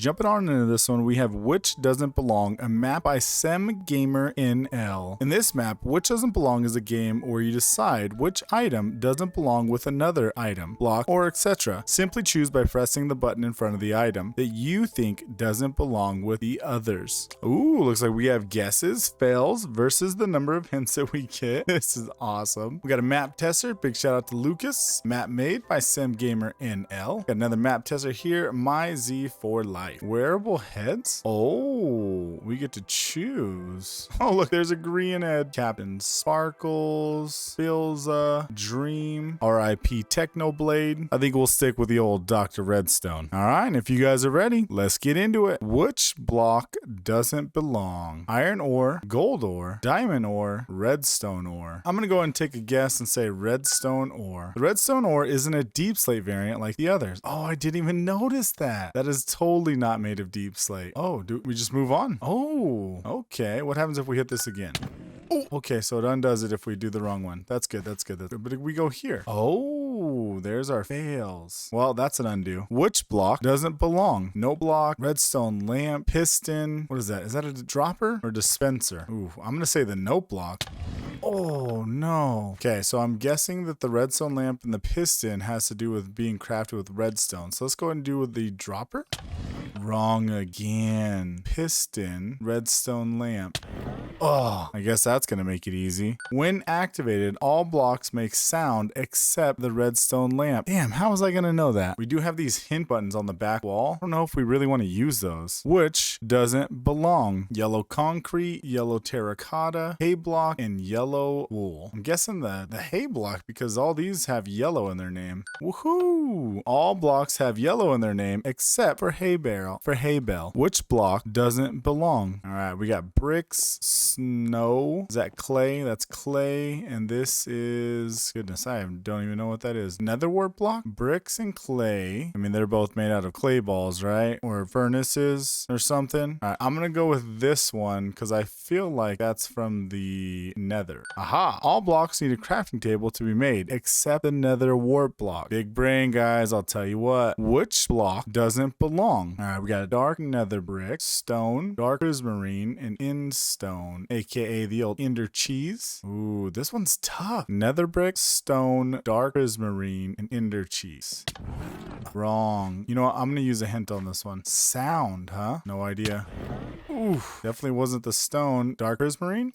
jumping on into this one, we have Which Doesn't Belong, a map by SemGamerNL. In this map, Which Doesn't Belong is a game where you decide which item doesn't belong with another item, block, or etc. Simply choose by pressing the button in front of the item that you think doesn't belong with the others. Ooh, looks like we have guesses, fails versus the number of hints that we get. This is awesome. We got a map tester. Big shout out to Lucas. Map made by SemGamerNL. Got another map tester here. My Z for life. Wearable heads? Oh, we get to choose. Oh, look, there's a green head. Captain Sparkles, Filza, Dream, RIP Technoblade. I think we'll stick with the old Dr. Redstone. All right, and if you guys are ready, let's get into it. Which block doesn't belong? Iron ore, gold ore, diamond ore, redstone ore. I'm gonna go ahead and take a guess and say redstone ore. The redstone ore isn't a deep slate variant like the others. Oh, I didn't even notice that. That is totally not made of deep slate. Oh, do we just move on? Oh, okay. What happens if we hit this again? Oh, okay, so it undoes it if we do the wrong one. That's good, that's good. But we go here. Oh, there's our fails. Well, that's an undo. Which block doesn't belong? No block, redstone lamp, piston. What is that? Is that a dropper or dispenser? Ooh, I'm gonna say the note block. Oh no. Okay, so I'm guessing that the redstone lamp and the piston has to do with being crafted with redstone. So let's go ahead and do with the dropper. Wrong again. Piston, redstone lamp. Oh, I guess that's gonna make it easy. When activated, all blocks make sound except the redstone lamp. Damn, how was I gonna know that? We do have these hint buttons on the back wall. I don't know if we really want to use those. Which doesn't belong? Yellow concrete, yellow terracotta, hay block, and yellow wool. I'm guessing the hay block because all these have yellow in their name. Woohoo! All blocks have yellow in their name except for hay barrel. For hay bale. Which block doesn't belong? All right, we got bricks, snow. Is that clay? That's clay. And this is, goodness, I don't even know what that is. Nether wart block? Bricks and clay. I mean, they're both made out of clay balls, right? Or furnaces or something. All right, I'm going to go with this one because I feel like that's from the nether. Aha! All blocks need a crafting table to be made except the nether wart block. Big brain, guys. I'll tell you what. Which block doesn't belong? All right, we got a dark nether brick, stone, dark prismarine, and stone, aka the old ender cheese. Ooh, this one's tough. Nether brick, stone, dark prismarine, and ender cheese. Wrong. You know what? I'm gonna use a hint on this one. Sound, huh? No idea. Ooh, definitely wasn't the stone. Dark prismarine?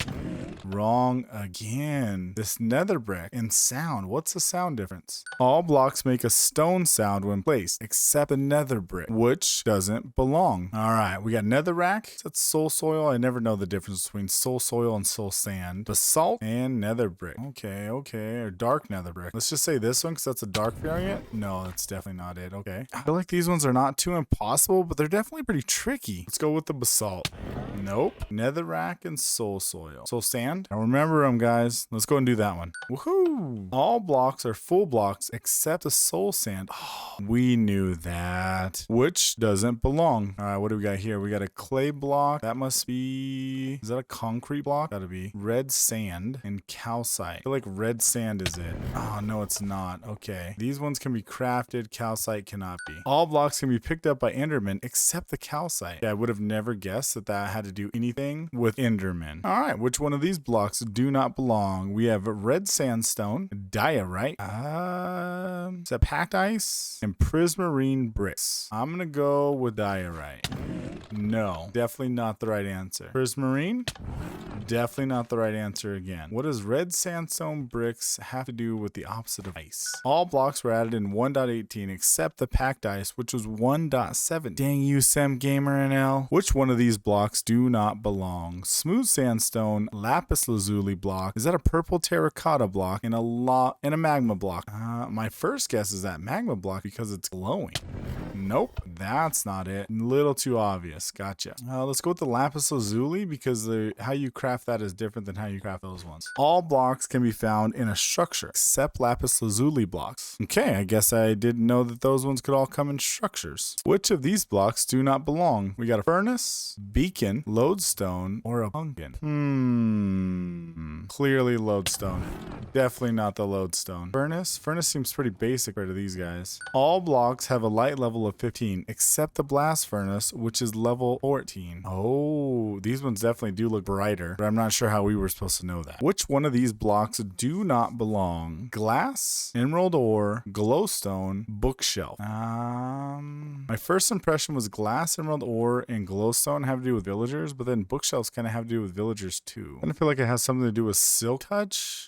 Wrong again. This nether brick and sound. What's the sound difference? All blocks make a stone sound when placed, except the nether brick, which doesn't belong. All right, we got netherrack. That's soul soil. I never know the difference between soul soil and soul sand. Basalt and nether brick. Okay. Or dark nether brick. Let's just say this one because that's a dark variant. No, that's definitely not it. Okay. I feel like these ones are not too impossible, but they're definitely pretty tricky. Let's go with the basalt. Nope. Netherrack and soul soil. Soul sand? Now remember them, guys. Let's go and do that one. Woohoo! All blocks are full blocks except the soul sand. Oh, we knew that. Which doesn't belong. All right, what do we got here? We got a clay block. That must be... Is that a concrete block? Gotta be. Red sand and calcite. I feel like red sand is it. Oh, no, it's not. Okay. These ones can be crafted. Calcite cannot be. All blocks can be picked up by Enderman except the calcite. Yeah, I would have never guessed that that had to do anything with Enderman. All right, which one of these blocks do not belong? We have red sandstone, diorite, is that packed ice, and prismarine bricks. I'm gonna go with diorite. No, definitely not the right answer. Prismarine? Definitely not the right answer again. What does red sandstone bricks have to do with the opposite of ice? All blocks were added in 1.18 except the packed ice, which was 1.7. Dang you, SemGamerNL. Which one of these blocks do not belong? Smooth sandstone, lapis lazuli block. Is that a purple terracotta block? And a magma block? My first guess is that magma block because it's glowing. Nope, that's not it. A little too obvious. devious. Gotcha. Let's go with the lapis lazuli because how you craft that is different than how you craft those ones. All blocks can be found in a structure except lapis lazuli blocks. Okay, I guess I didn't know that those ones could all come in structures. Which of these blocks do not belong? We got a furnace, beacon, lodestone, or a pumpkin. Clearly lodestone. Definitely not the lodestone. Furnace seems pretty basic right to these guys. All blocks have a light level of 15 except the blast furnace, which is level 14. Oh, these ones definitely do look brighter, but I'm not sure how we were supposed to know that. Which one of these blocks do not belong? Glass, emerald ore, glowstone, bookshelf. My first impression was glass, emerald ore, and glowstone have to do with villagers, but then bookshelves kind of have to do with villagers too. And I feel like it has something to do with silk touch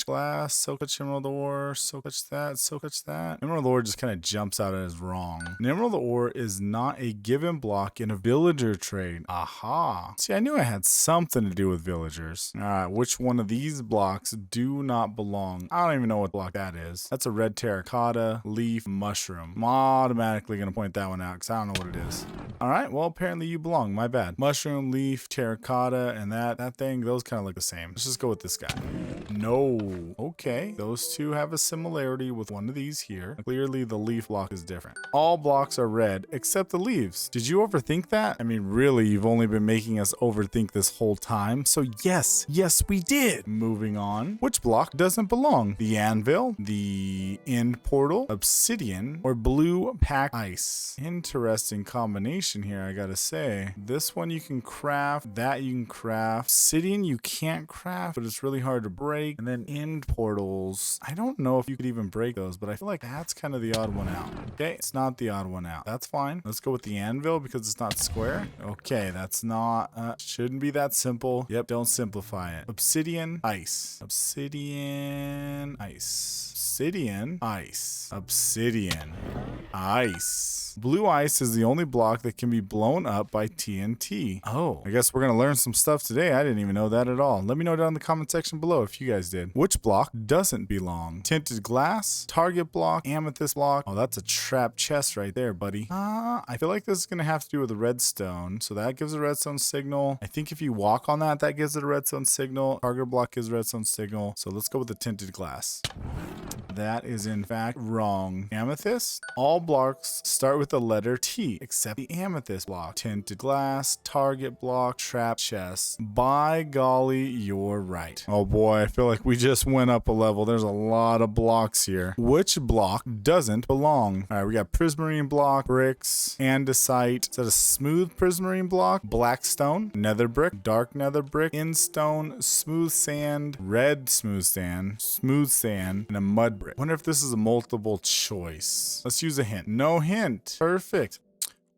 glass, silk touch emerald ore, silk touch that. Emerald ore just kind of jumps out as wrong. An emerald ore is not a given block in a villager trade. Aha. See, I knew I had something to do with villagers. All right, which one of these blocks do not belong? I don't even know what block that is. That's a red terracotta, leaf, mushroom. I'm automatically going to point that one out because I don't know what it is. All right, well, apparently you belong. My bad. Mushroom, leaf, terracotta, and that thing, those kind of look the same. Let's just go with this guy. No. Okay. Those two have a similarity with one of these here. Clearly, the leaf block is different. All blocks are red except the leaves. Did you overthink that? I mean, really, you've only been making us overthink this whole time. So yes, we did. Moving on. Which block doesn't belong? The anvil, the end portal, obsidian, or blue pack ice? Interesting combination here, I gotta say. This one you can craft, that you can craft. Obsidian you can't craft, but it's really hard to break. And then end portals, I don't know if you could even break those, but I feel like that's kind of the odd one out. Okay, it's not the odd one out. That's fine. Let's go with the anvil because it's not square. Okay, that's not, shouldn't be that simple. Yep, don't simplify it. Obsidian, ice. Obsidian, ice. Obsidian, ice. Obsidian, ice. Blue ice is the only block that can be blown up by TNT. Oh, I guess we're gonna learn some stuff today. I didn't even know that at all. Let me know down in the comment section below if you guys did. Which block doesn't belong? Tinted glass, target block, amethyst block. Oh, that's a trap chest right there, buddy. I feel like this is gonna have to do with the redstone. So that gives a redstone signal. I think if you walk on that, that gives it a redstone signal. Target block gives a redstone signal. So let's go with the tinted glass. That is in fact wrong. Amethyst. All blocks start with the letter T except the amethyst block. Tinted glass, target block, trap chest. By golly, you're right. Oh boy, I feel like we just went up a level. There's a lot of blocks here. Which block doesn't belong? All right, we got prismarine block, bricks, andesite. Is that a smooth prismarine block? Black stone, nether brick, dark nether brick, instone, smooth sand, red smooth sand, and a mud brick. Wonder if this is a multiple choice. Let's use a hint. No hint. Perfect.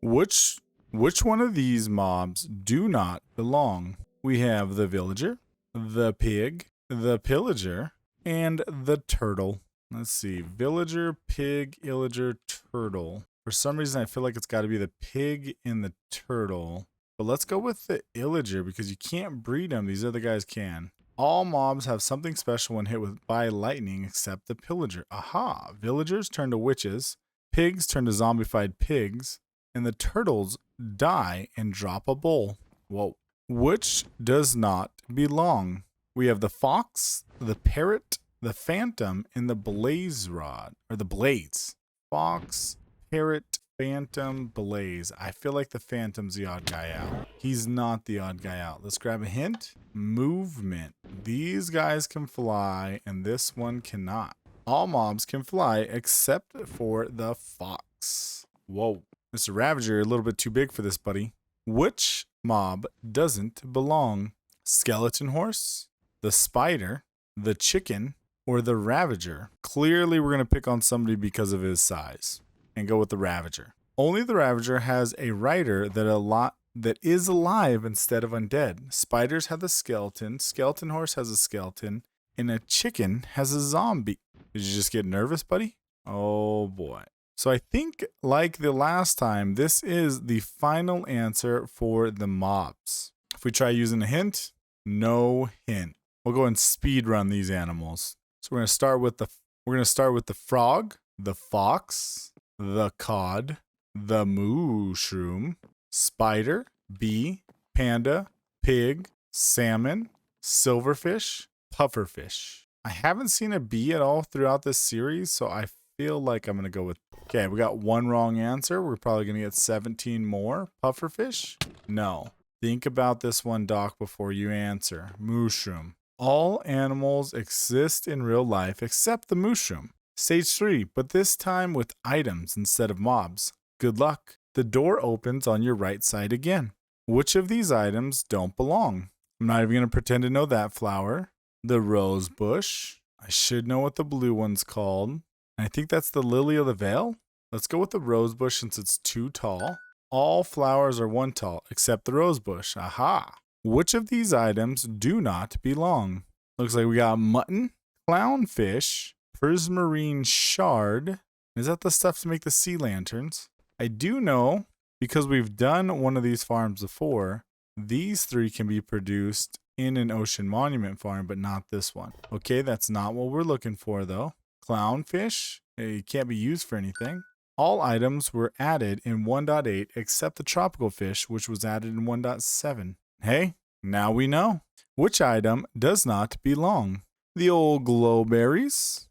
Which one of these mobs do not belong? We have the villager, the pig, the pillager, and the turtle. Let's see. Villager, pig, illager, turtle. For some reason, I feel like it's got to be the pig and the turtle. But let's go with the illager because you can't breed them. These other guys can. All mobs have something special when hit by lightning except the pillager. Aha! Villagers turn to witches, pigs turn to zombified pigs, and the turtles die and drop a bowl. Whoa. Which does not belong? We have the fox, the parrot, the phantom, and the blaze rod. Or the blaze. Fox, parrot, phantom, blaze. I feel like the phantom's the odd guy out. He's not the odd guy out. Let's grab a hint. Movement. These guys can fly and this one cannot. All mobs can fly except for the fox. Whoa. Mr. Ravager, you're a little bit too big for this, buddy. Which mob doesn't belong? Skeleton horse, the spider, the chicken, or the Ravager? Clearly we're going to pick on somebody because of his size. And go with the Ravager. Only the Ravager has a rider that is alive instead of undead. Spiders have the skeleton, skeleton horse has a skeleton, and a chicken has a zombie. Did you just get nervous, buddy? Oh boy. So I think like the last time, this is the final answer for the mobs. If we try using a hint, no hint. We'll go and speed run these animals. So we're going to start with the frog, the fox, the cod, the mushroom, spider, bee, panda, pig, salmon, silverfish, pufferfish. I haven't seen a bee at all throughout this series, so I feel like I'm going to go with... Okay, we got one wrong answer. We're probably going to get 17 more. Pufferfish? No. Think about this one, Doc, before you answer. Mushroom. All animals exist in real life except the mushroom. Stage 3, but this time with items instead of mobs. Good luck. The door opens on your right side again. Which of these items don't belong? I'm not even going to pretend to know that flower. The rose bush. I should know what the blue one's called. I think that's the lily of the vale. Let's go with the rose bush since it's too tall. All flowers are one tall except the rose bush. Aha! Which of these items do not belong? Looks like we got mutton, clownfish, prismarine shard. Is that the stuff to make the sea lanterns? I do know, because we've done one of these farms before, these 3 can be produced in an ocean monument farm, but not this one. Okay, that's not what we're looking for though. Clownfish, it can't be used for anything. All items were added in 1.8 except the tropical fish, which was added in 1.7. Hey, now we know. Which item does not belong? The old glowberries,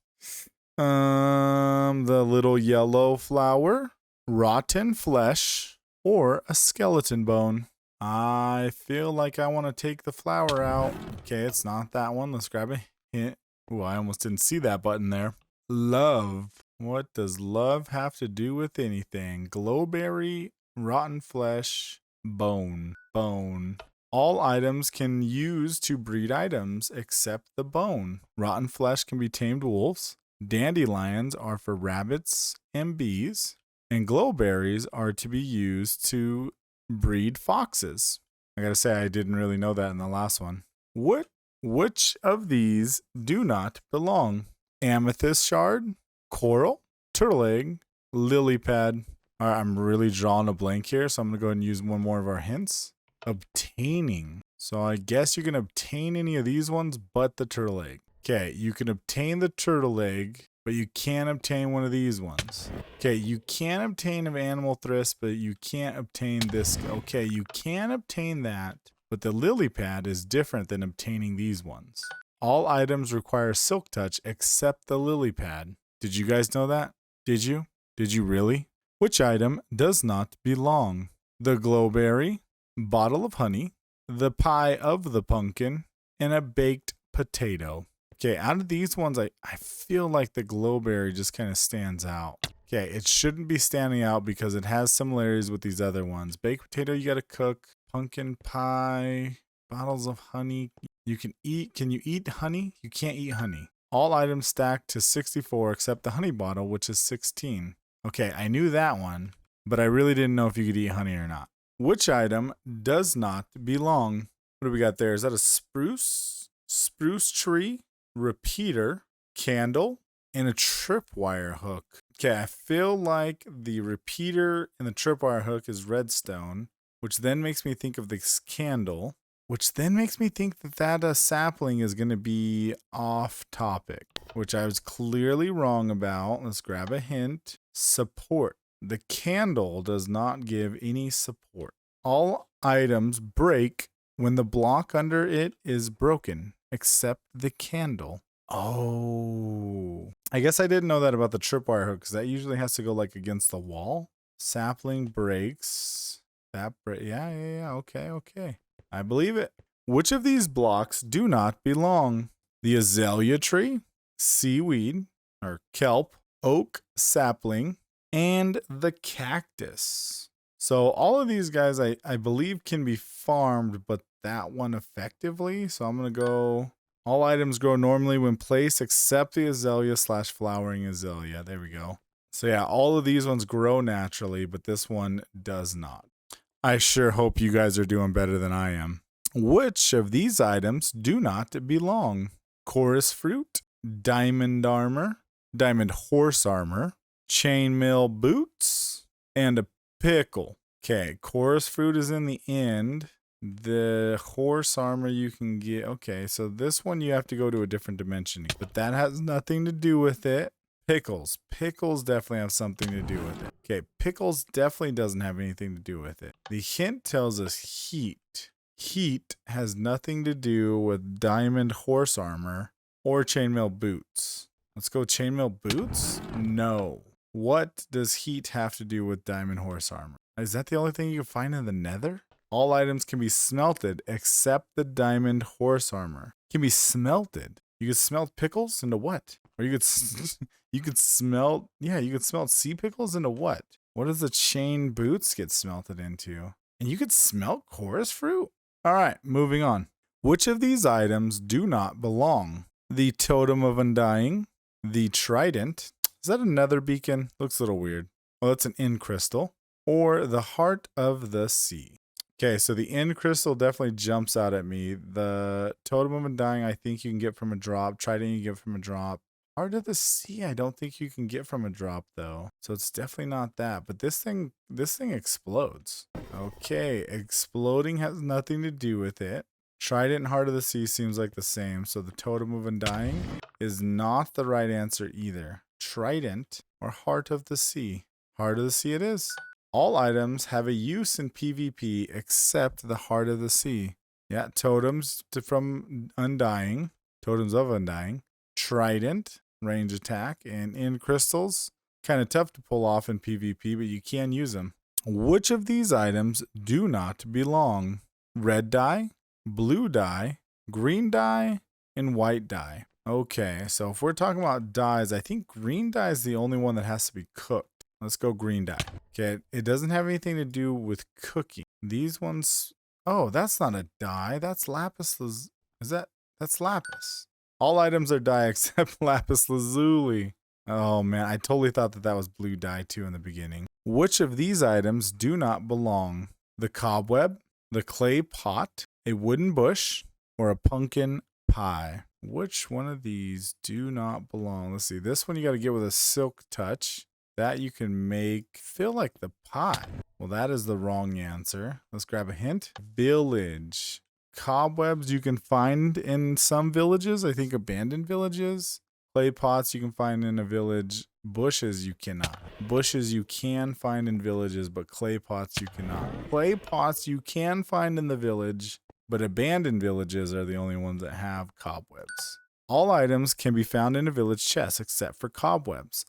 the little yellow flower, rotten flesh, or a skeleton bone. I feel like I want to take the flower out. Okay, it's not that one. Let's grab a hint. Ooh, I almost didn't see that button there. Love. What does love have to do with anything? Glowberry, rotten flesh, bone. Bone. All items can use to breed items except the bone. Rotten flesh can be tamed wolves. Dandelions are for rabbits and bees. And glowberries are to be used to breed foxes. I gotta say, I didn't really know that in the last one. Which of these do not belong? Amethyst shard, coral, turtle egg, lily pad. All right, I'm really drawing a blank here, so I'm gonna go ahead and use one more of our hints. Obtaining. So I guess you can obtain any of these ones but the turtle egg. Okay, you can obtain the turtle egg, but you can't obtain one of these ones. Okay, you can obtain of animal thrift, but you can't obtain this. Okay, you can obtain that, but the lily pad is different than obtaining these ones. All items require silk touch except the lily pad. Did you guys know that? Did you? Did you really? Which item does not belong? The glowberry, bottle of honey, the pie of the pumpkin, and a baked potato. Okay, out of these ones, I feel like the glowberry just kind of stands out. Okay, it shouldn't be standing out because it has similarities with these other ones. Baked potato, you gotta cook. Pumpkin pie, bottles of honey. You can eat. Can you eat honey? You can't eat honey. All items stacked to 64 except the honey bottle, which is 16. Okay, I knew that one, but I really didn't know if you could eat honey or not. Which item does not belong? What do we got there? Is that a spruce? Spruce tree? Repeater? Candle? And a tripwire hook. Okay, I feel like the repeater and the tripwire hook is redstone, which then makes me think of this candle, which then makes me think that sapling is going to be off topic, which I was clearly wrong about. Let's grab a hint. Support. The candle does not give any support. All items break when the block under it is broken, except the candle. Oh, I guess I didn't know that about the tripwire hook because that usually has to go like against the wall. Sapling breaks. Yeah. Okay. I believe it. Which of these blocks do not belong? The azalea tree, seaweed, or kelp, oak, sapling, and the cactus. So all of these guys I believe can be farmed, but that one effectively. So I'm going to go, all items grow normally when placed except the azalea/flowering azalea. There we go. So yeah, all of these ones grow naturally, but this one does not. I sure hope you guys are doing better than I am. Which of these items do not belong? Chorus fruit, diamond armor, diamond horse armor, chainmail boots, and a pickle. Okay, chorus fruit is in the end. The horse armor you can get. Okay, so this one you have to go to a different dimension, but that has nothing to do with it. Pickles. Pickles definitely have something to do with it. Okay, pickles definitely doesn't have anything to do with it. The hint tells us heat. Heat has nothing to do with diamond horse armor or chainmail boots. Let's go chainmail boots? No. What does heat have to do with diamond horse armor? Is that the only thing you can find in the nether? All items can be smelted except the diamond horse armor. Can be smelted. You could smelt pickles into what? Or you could you could smelt sea pickles into what? What does the chain boots get smelted into? And you could smelt chorus fruit? All right, moving on. Which of these items do not belong? The totem of undying, the trident. Is that a nether beacon? Looks a little weird. Well, that's an end crystal. Or the heart of the sea. Okay, so the end crystal definitely jumps out at me. The totem of undying, I think you can get from a drop. Trident, you can get from a drop. Heart of the sea, I don't think you can get from a drop though. So it's definitely not that. But this thing explodes. Okay, exploding has nothing to do with it. Trident and heart of the sea seems like the same. So the totem of undying is not the right answer either. Trident or heart of the sea. Heart of the sea it is. All items have a use in PvP except the heart of the sea. Yeah, totems from undying. Totems of undying. Trident, range attack, and end crystals. Kind of tough to pull off in PvP, but you can use them. Which of these items do not belong? Red dye, blue dye, green dye, and white dye. Okay, so if we're talking about dyes, I think green dye is the only one that has to be cooked. Let's go green dye. Okay, it doesn't have anything to do with cooking. These ones, oh, that's not a dye. That's lapis lazuli. That's lapis. All items are dye except lapis lazuli. Oh man, I totally thought that was blue dye too in the beginning. Which of these items do not belong? The cobweb, the clay pot, a wooden bush, or a pumpkin pie? Which one of these do not belong? Let's see. This one you got to get with a silk touch. That you can make feel like the pie. Well, that is the wrong answer. Let's grab a hint. Village. Cobwebs you can find in some villages. I think abandoned villages. Clay pots you can find in a village. Bushes you cannot. Bushes you can find in villages, but clay pots you cannot. Clay pots you can find in the village, but abandoned villages are the only ones that have cobwebs. All items can be found in a village chest except for cobwebs.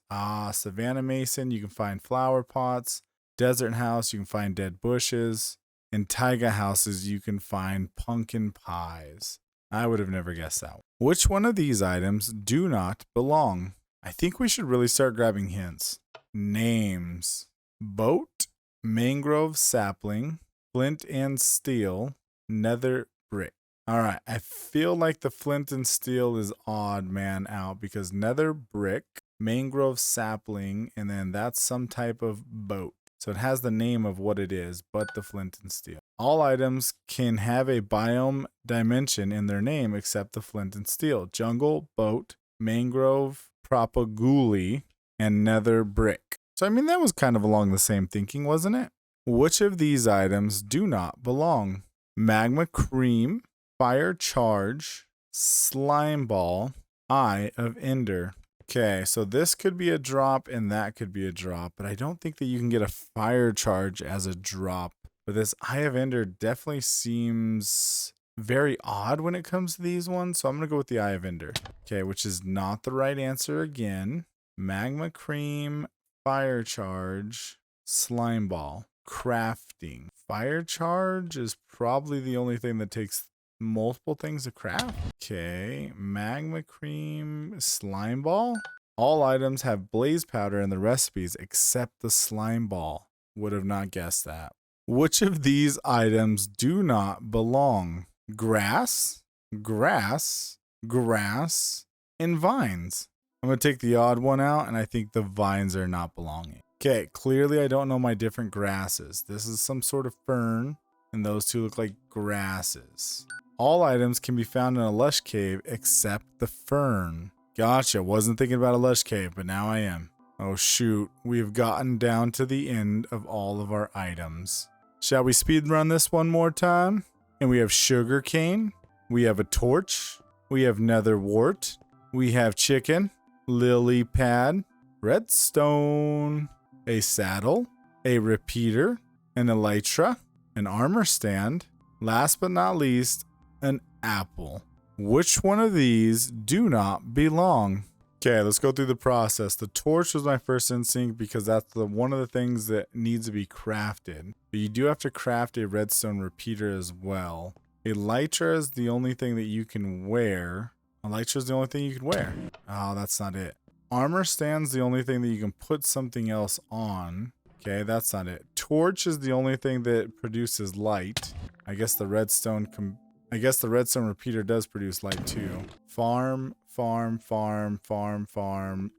Savannah Mason, you can find flower pots. Desert house, you can find dead bushes. In taiga houses, you can find pumpkin pies. I would have never guessed that one. Which one of these items do not belong? I think we should really start grabbing hints. Names. Boat, mangrove sapling, flint and steel, nether brick. All right, I feel like the flint and steel is odd man out because nether brick, mangrove sapling, and then that's some type of boat. So it has the name of what it is, but the flint and steel. All items can have a biome dimension in their name except the flint and steel. Jungle, boat, mangrove, propaguli, and nether brick. So I mean, that was kind of along the same thinking, wasn't it? Which of these items do not belong? Magma cream, fire charge, slime ball, eye of ender. Okay, so this could be a drop and that could be a drop, but I don't think that you can get a fire charge as a drop. But this eye of ender definitely seems very odd when it comes to these ones, so I'm going to go with the eye of ender. Okay, which is not the right answer again. Magma cream, fire charge, slime ball, crafting. Fire charge is probably the only thing that takes multiple things to craft. Okay, magma cream, slime ball. All items have blaze powder in the recipes except the slime ball. Would have not guessed that. Which of these items do not belong? Grass, grass, grass, and vines. I'm going to take the odd one out, and I think the vines are not belonging. Okay, clearly I don't know my different grasses. This is some sort of fern, and those two look like grasses. All items can be found in a lush cave except the fern. Gotcha, wasn't thinking about a lush cave, but now I am. Oh shoot, we've gotten down to the end of all of our items. Shall we speed run this one more time? And we have sugar cane, we have a torch, we have nether wart, we have chicken, lily pad, redstone, a saddle, a repeater, an elytra, an armor stand, last but not least, an apple. Which one of these do not belong? Okay, let's go through the process. The torch was my first instinct because that's one of the things that needs to be crafted. But you do have to craft a redstone repeater as well. Elytra is the only thing that you can wear. Elytra is the only thing you can wear. Oh, that's not it. Armor stand's the only thing that you can put something else on. Okay, that's not it. Torch is the only thing that produces light. I guess the redstone repeater does produce light too. Farm.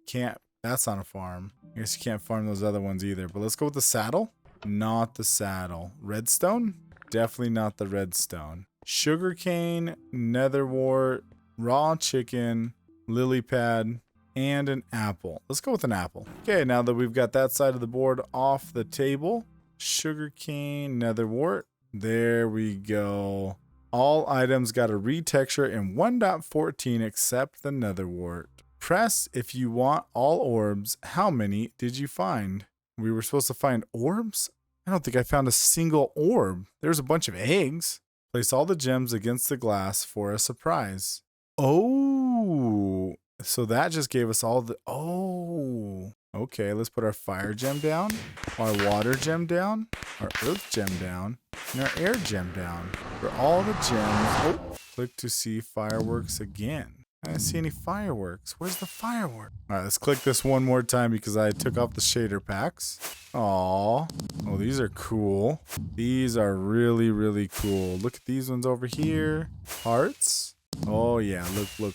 Can't, that's not a farm. I guess you can't farm those other ones either. But let's go with the saddle. Not the saddle. Redstone? Definitely not the redstone. Sugarcane, netherwort, raw chicken, lily pad, and an apple. Let's go with an apple. Okay, now that we've got that side of the board off the table, sugarcane, netherwort. There we go. All items got a retexture in 1.14 except the netherwort. Press if you want all orbs. How many did you find? We were supposed to find orbs? I don't think I found a single orb. There's a bunch of eggs. Place all the gems against the glass for a surprise. Oh, so that just gave us all the... Oh, okay. Let's put our fire gem down, our water gem down, our earth gem down, and our air gem down. For all the gems... Oh, click to see fireworks again. I don't see any fireworks. Where's the firework? All right, let's click this one more time because I took off the shader packs. Aw. Oh, these are cool. These are really, really cool. Look at these ones over here. Hearts. Oh, yeah.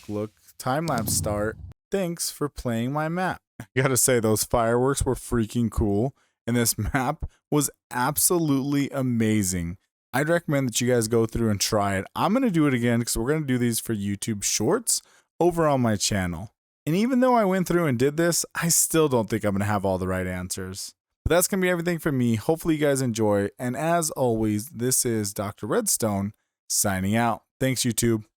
Look. Time-lapse start. Thanks for playing my map. I gotta say, those fireworks were freaking cool. And this map was absolutely amazing. I'd recommend that you guys go through and try it. I'm going to do it again because we're going to do these for YouTube Shorts over on my channel. And even though I went through and did this, I still don't think I'm going to have all the right answers. But that's going to be everything from me. Hopefully you guys enjoy. And as always, this is Dr. Redstone signing out. Thanks, YouTube.